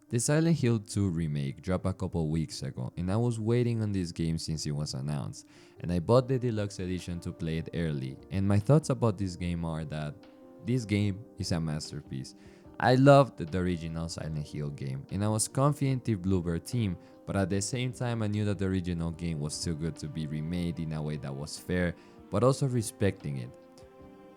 The Silent Hill 2 remake dropped a couple weeks ago, and I was waiting on this game since it was announced, and I bought the deluxe edition to play it early. And my thoughts about this game are that this game is a masterpiece. I loved the original Silent Hill game, and I was confident in Bluebird team, but at the same time I knew that the original game was too good to be remade in a way that was fair, but also respecting it.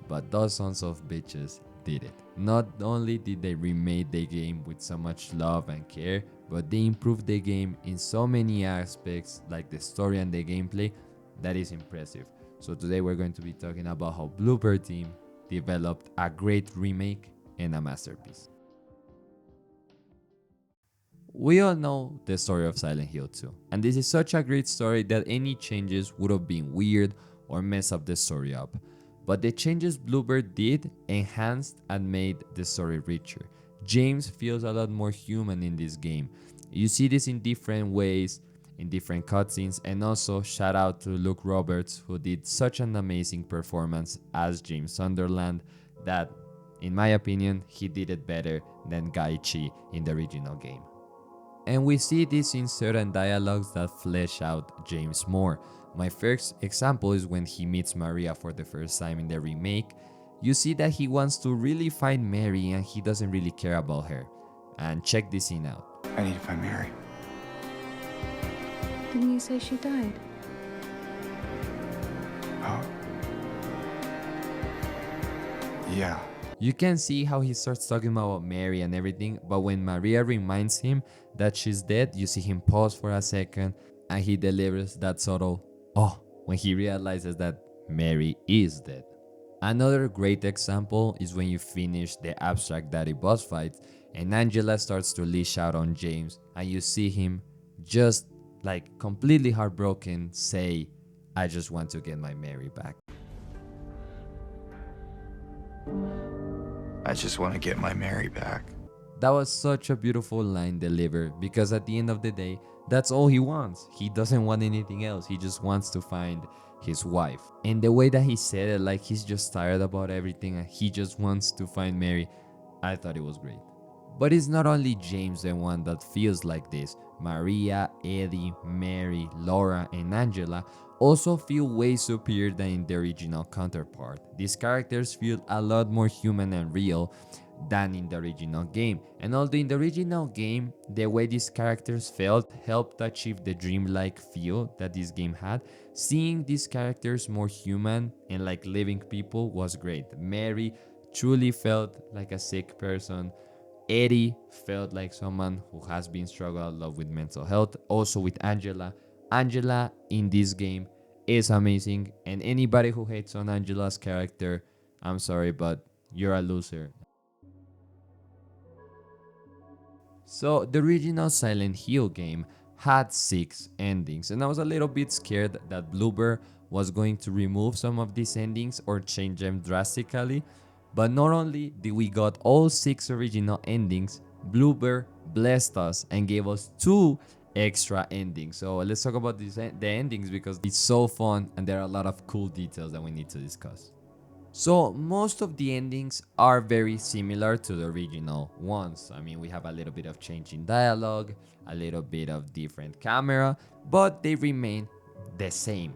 But those sons of bitches did it. Not only did they remake the game with so much love and care, but they improved the game in so many aspects like the story and the gameplay that is impressive. So today we're going to be talking about how Bluebird team developed a great remake and a masterpiece. We all know the story of Silent Hill 2, and this is such a great story that any changes would have been weird or mess up the story up. But the changes Bluebird did enhanced and made the story richer. James feels a lot more human in this game. You see this in different ways, in different cutscenes, and also shout out to Luke Roberts, who did such an amazing performance as James Sunderland that, in my opinion, he did it better than Guy Chi in the original game. And we see this in certain dialogues that flesh out James more. My first example is when he meets Maria for the first time in the remake. You see that he wants to really find Mary and he doesn't really care about her. And check this scene out. I need to find Mary. Didn't you say she died? Oh. Yeah. You can see how he starts talking about Mary and everything, but when Maria reminds him that she's dead, you see him pause for a second and he delivers that subtle "oh" when he realizes that Mary is dead. Another great example is when you finish the Abstract Daddy boss fight and Angela starts to leash out on James and you see him just like completely heartbroken say, "I just want to get my Mary back." I just want to get my Mary back. That was such a beautiful line delivered because at the end of the day, that's all he wants. He doesn't want anything else. He just wants to find his wife. And the way that he said it, like he's just tired about everything and he just wants to find Mary, I thought it was great. But it's not only James the one that feels like this. Maria, Eddie, Mary, Laura, and Angela also feel way superior than in the original counterpart. These characters feel a lot more human and real than in the original game. And although in the original game, the way these characters felt helped achieve the dreamlike feel that this game had, seeing these characters more human and like living people was great. Mary truly felt like a sick person. Eddie felt like someone who has been struggling a lot with mental health. Also with Angela. Angela in this game is amazing, and anybody who hates on Angela's character, I'm sorry, but you're a loser. So the original Silent Hill game had 6 endings, and I was a little bit scared that Bluebird was going to remove some of these endings or change them drastically. But not only did we got all 6 original endings, Bluebird blessed us and gave us 2 extra endings. So let's talk about the endings because it's so fun and there are a lot of cool details that we need to discuss. So most of the endings are very similar to the original ones. I mean, we have a little bit of change in dialogue, a little bit of different camera, but they remain the same.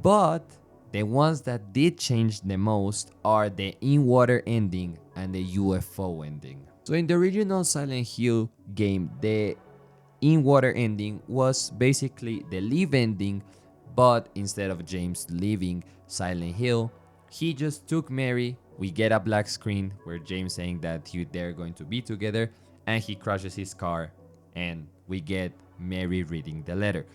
But the ones that did change the most are the in-water ending and the UFO ending. So in the original Silent Hill game, the in-water ending was basically the live ending, but instead of James leaving Silent Hill, he just took Mary. We get a black screen where James saying that they're going to be together, and he crashes his car, and we get Mary reading the letter.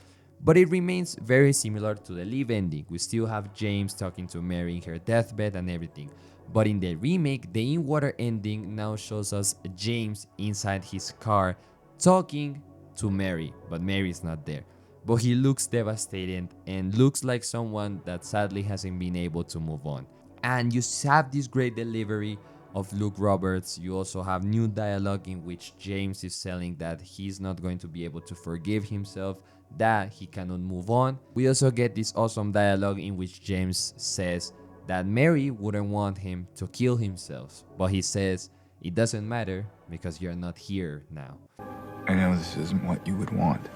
But it remains very similar to the live ending. We still have James talking to Mary in her deathbed and everything. But in the remake, the in-water ending now shows us James inside his car talking to Mary, but Mary's not there. But he looks devastated and looks like someone that sadly hasn't been able to move on. And you have this great delivery of Luke Roberts. You also have new dialogue in which James is telling that he's not going to be able to forgive himself, that he cannot move on. We also get this awesome dialogue in which James says that Mary wouldn't want him to kill himself, but he says it doesn't matter because you're not here now. I know this isn't what you would want.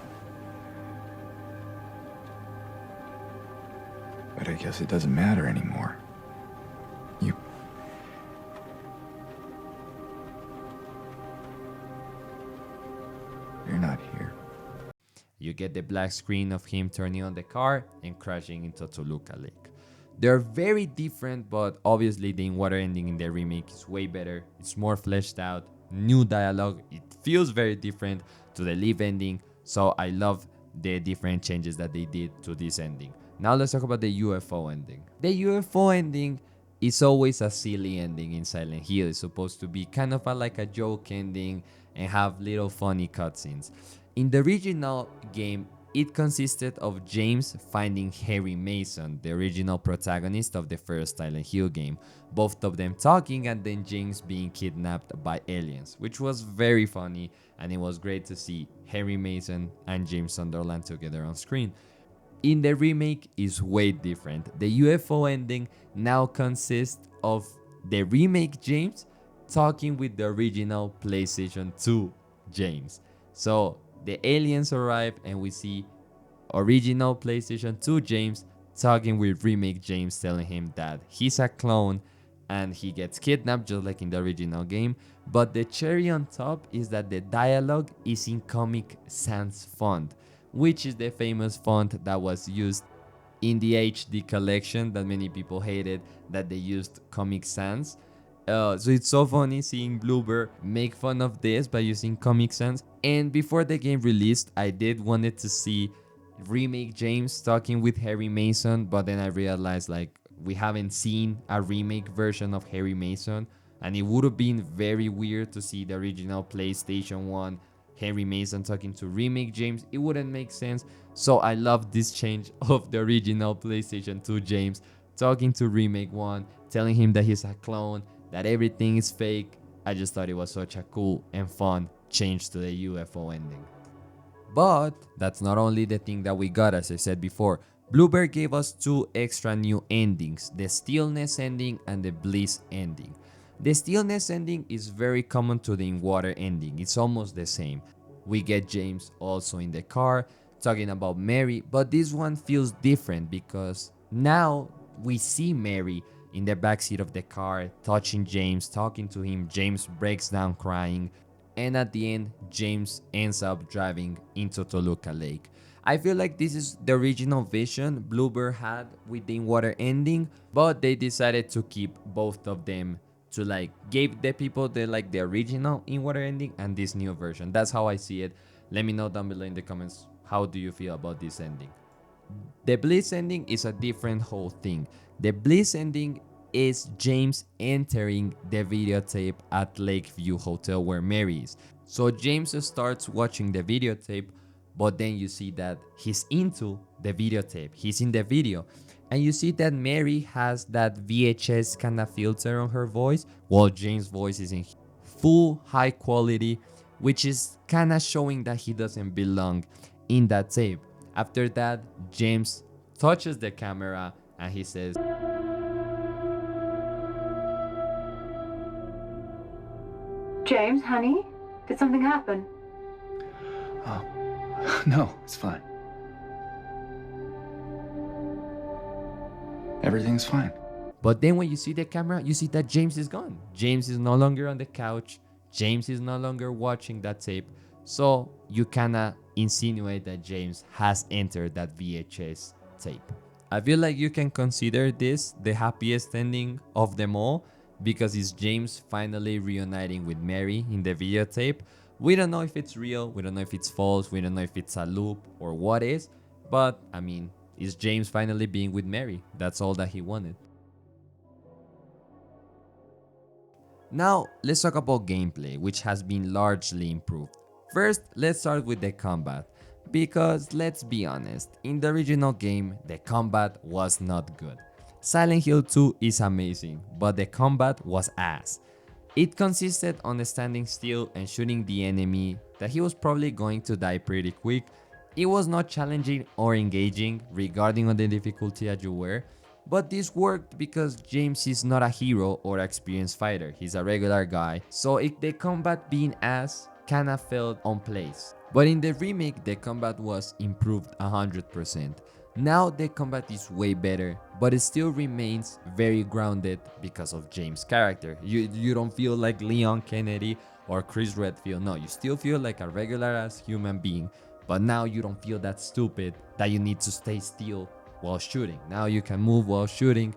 But I guess it doesn't matter anymore. You... You're not here. You get the black screen of him turning on the car and crashing into Toluca Lake. They're very different, but obviously the in-water ending in the remake is way better. It's more fleshed out, new dialogue. It feels very different to the live ending, so I love the different changes that they did to this ending. Now let's talk about the UFO ending. The UFO ending is always a silly ending in Silent Hill. It's supposed to be kind of like a joke ending and have little funny cutscenes. In the original game, it consisted of James finding Harry Mason, the original protagonist of the first Silent Hill game, both of them talking and then James being kidnapped by aliens, which was very funny, and it was great to see Harry Mason and James Sunderland together on screen. In the remake is way different. The UFO ending now consists of the remake James talking with the original PlayStation 2 James. So the aliens arrive and we see original PlayStation 2 James talking with remake James, telling him that he's a clone and he gets kidnapped just like in the original game. But the cherry on top is that the dialogue is in Comic Sans font, which is the famous font that was used in the HD collection that many people hated that they used Comic Sans. So it's so funny seeing Bloober make fun of this by using Comic Sans. And before the game released, I did wanted to see remake James talking with Harry Mason, but then I realized like we haven't seen a remake version of Harry Mason, and it would have been very weird to see the original PlayStation 1 Harry Mason talking to remake James. It wouldn't make sense. So I love this change of the original PlayStation 2 James talking to remake 1, telling him that he's a clone, that everything is fake. I just thought it was such a cool and fun change to the UFO ending. But that's not only the thing that we got, as I said before. Bloober gave us two extra new endings, the Stillness ending and the Bliss ending. The Stillness ending is very common to the In Water ending, it's almost the same. We get James also in the car talking about Mary, but this one feels different because now we see Mary in the backseat of the car touching James, talking to him. James breaks down crying, and at the end, James ends up driving into Toluca Lake. I feel like this is the original vision Bloober had with the In Water ending, but they decided to keep both of them to like give the people the original In Water ending and this new version. That's how I see it. Let me know down below in the comments, how do you feel about this ending? The Bliss ending is a different whole thing. The Bliss ending is James entering the videotape at Lakeview Hotel where Mary is. So James starts watching the videotape, but then you see that he's into the videotape. He's in the video. And you see that Mary has that VHS kind of filter on her voice, while James' voice is in full high quality, which is kind of showing that he doesn't belong in that tape. After that, James touches the camera and he says, James, honey, did something happen? Oh, no, it's fine. Everything's fine. but then when you see the camera, you see that James is gone. James is no longer on the couch. James is no longer watching that tape. So you kinda insinuate that James has entered that VHS tape. I feel like you can consider this the happiest ending of them all because it's James finally reuniting with Mary in the videotape. We don't know if it's real, we don't know if it's false, we don't know if it's a loop or what is, but I mean, it's James finally being with Mary. That's all that he wanted. Now, let's talk about gameplay, which has been largely improved. First, let's start with the combat, because let's be honest, in the original game, the combat was not good. Silent Hill 2 is amazing, but the combat was ass. It consisted on standing still and shooting the enemy that he was probably going to die pretty quick. It was not challenging or engaging regarding on the difficulty that you were. But this worked because James is not a hero or experienced fighter, he's a regular guy, so the combat being ass kinda felt on place. But in the remake, the combat was improved 100%. Now the combat is way better, but it still remains very grounded because of James' character. You don't feel like Leon Kennedy or Chris Redfield, no, you still feel like a regular ass human being, but now you don't feel that stupid that you need to stay still while shooting. Now you can move while shooting,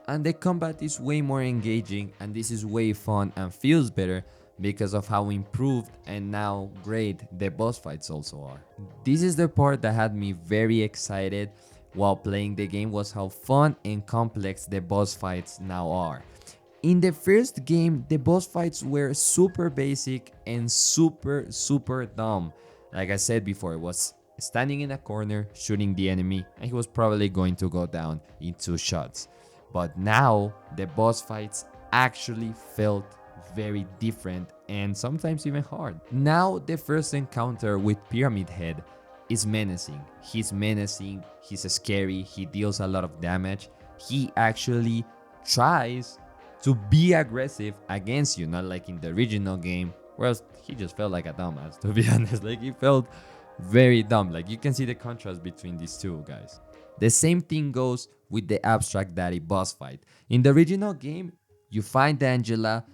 and the combat is way more engaging, and this is way fun and feels better because of how improved and now great the boss fights also are. This is the part that had me very excited while playing the game, was how fun and complex the boss fights now are. In the first game, the boss fights were super basic and super dumb. Like I said before, it was standing in a corner, shooting the enemy, and he was probably going to go down in 2 shots. But now, the boss fights actually felt very different and sometimes even hard. Now, the first encounter with Pyramid Head is menacing. He's menacing, he's scary, he deals a lot of damage. He actually tries to be aggressive against you, not like in the original game, whereas he just felt like a dumbass, to be honest. Like, he felt very dumb. Like, you can see the contrast between these two guys. The same thing goes with the Abstract Daddy boss fight. In the original game, you find Angela,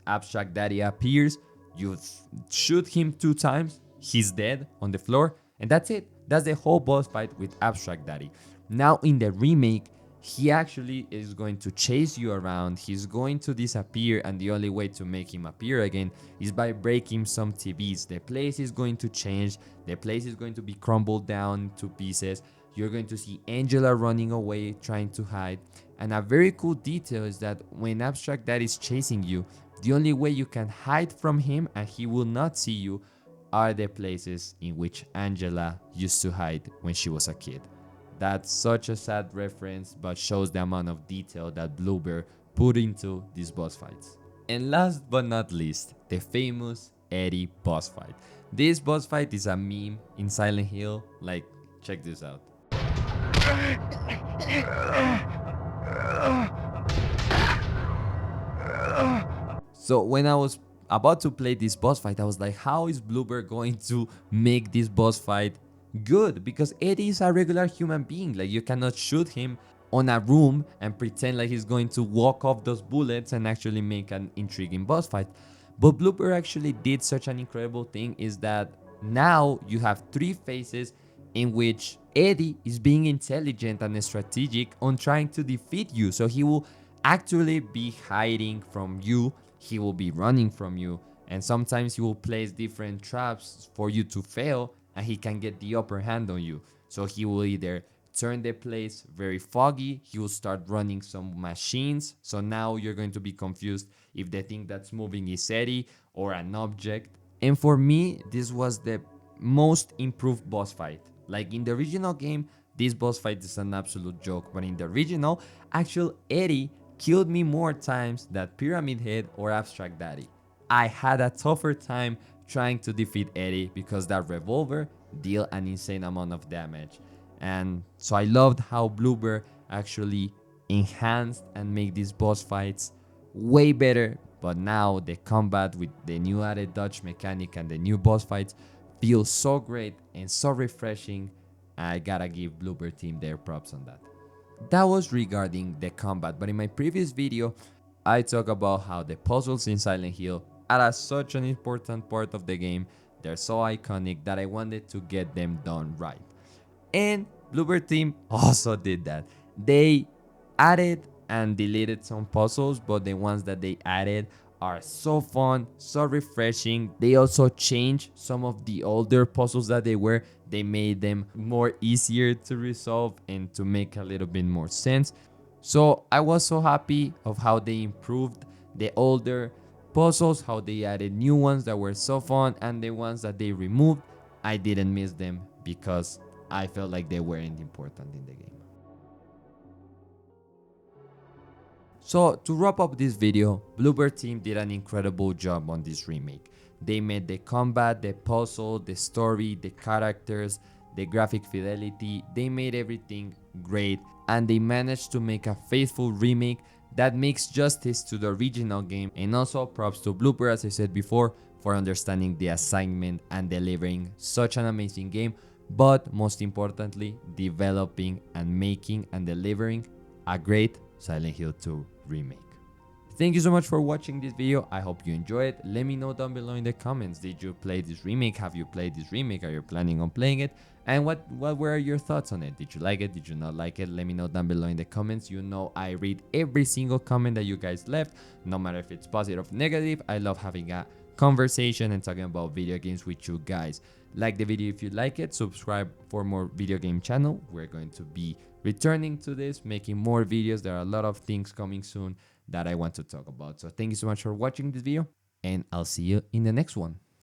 Abstract Daddy appears, you shoot him 2 times, he's dead on the floor, and that's it. That's the whole boss fight with Abstract Daddy. Now in the remake, he actually is going to chase you around, he's going to disappear, and the only way to make him appear again is by breaking some TVs. The place is going to change, the place is going to be crumbled down to pieces. You're going to see Angela running away, trying to hide. And a very cool detail is that when Abstract Dad is chasing you, the only way you can hide from him and he will not see you are the places in which Angela used to hide when she was a kid. That's such a sad reference, but shows the amount of detail that Bluebird put into these boss fights. And last but not least, the famous Eddie boss fight. This boss fight is a meme in Silent Hill. Like, check this out. So when I was about to play this boss fight, I was like, how is Bluebird going to make this boss fight good? Because Eddie is a regular human being. Like, you cannot shoot him on a room and pretend like he's going to walk off those bullets and actually make an intriguing boss fight. But Bluebird actually did such an incredible thing, is that now you have 3 phases in which Eddie is being intelligent and strategic on trying to defeat you. So he will actually be hiding from you, he will be running from you, and sometimes he will place different traps for you to fail, and he can get the upper hand on you. So he will either turn the place very foggy, he will start running some machines, so now you're going to be confused if the thing that's moving is Eddie or an object. And for me, this was the most improved boss fight. Like, in the original game, this boss fight is an absolute joke, but in the original, actual Eddie killed me more times than Pyramid Head or Abstract Daddy. I had a tougher time trying to defeat Eddie because that revolver dealt an insane amount of damage. And so I loved how Bluebird actually enhanced and made these boss fights way better. But now the combat with the new added dodge mechanic and the new boss fights feels so great and so refreshing. I gotta give Bluebird team their props on that. That was regarding the combat, but in my previous video, I talked about how the puzzles in Silent Hill are such an important part of the game. They're so iconic that I wanted to get them done right. And Bluebird team also did that. They added and deleted some puzzles, but the ones that they added are so fun, so refreshing. They also changed some of the older puzzles that they were. They made them more easier to resolve and to make a little bit more sense. So I was so happy of how they improved the older puzzles, how they added new ones that were so fun, and the ones that they removed, I didn't miss them because I felt like they weren't important in the game. So to wrap up this video, Bluebird team did an incredible job on this remake. They made the combat, the puzzle, the story, the characters, the graphic fidelity, they made everything great, and they managed to make a faithful remake that makes justice to the original game. And also props to Blooper, as I said before, for understanding the assignment and delivering such an amazing game, but most importantly, developing and making and delivering a great Silent Hill 2 remake. Thank you so much for watching this video. I hope you enjoyed it. Let me know down below in the comments. Did you play this remake? Have you played this remake? Are you planning on playing it? And what were your thoughts on it? Did you like it? Did you not like it? Let me know down below in the comments. You know I read every single comment that you guys left, no matter if it's positive or negative. I love having a conversation and talking about video games with you guys. Like the video if you like it, subscribe for more video game channel. We're going to be returning to this, making more videos. There are a lot of things coming soon that I want to talk about. So thank you so much for watching this video, and I'll see you in the next one.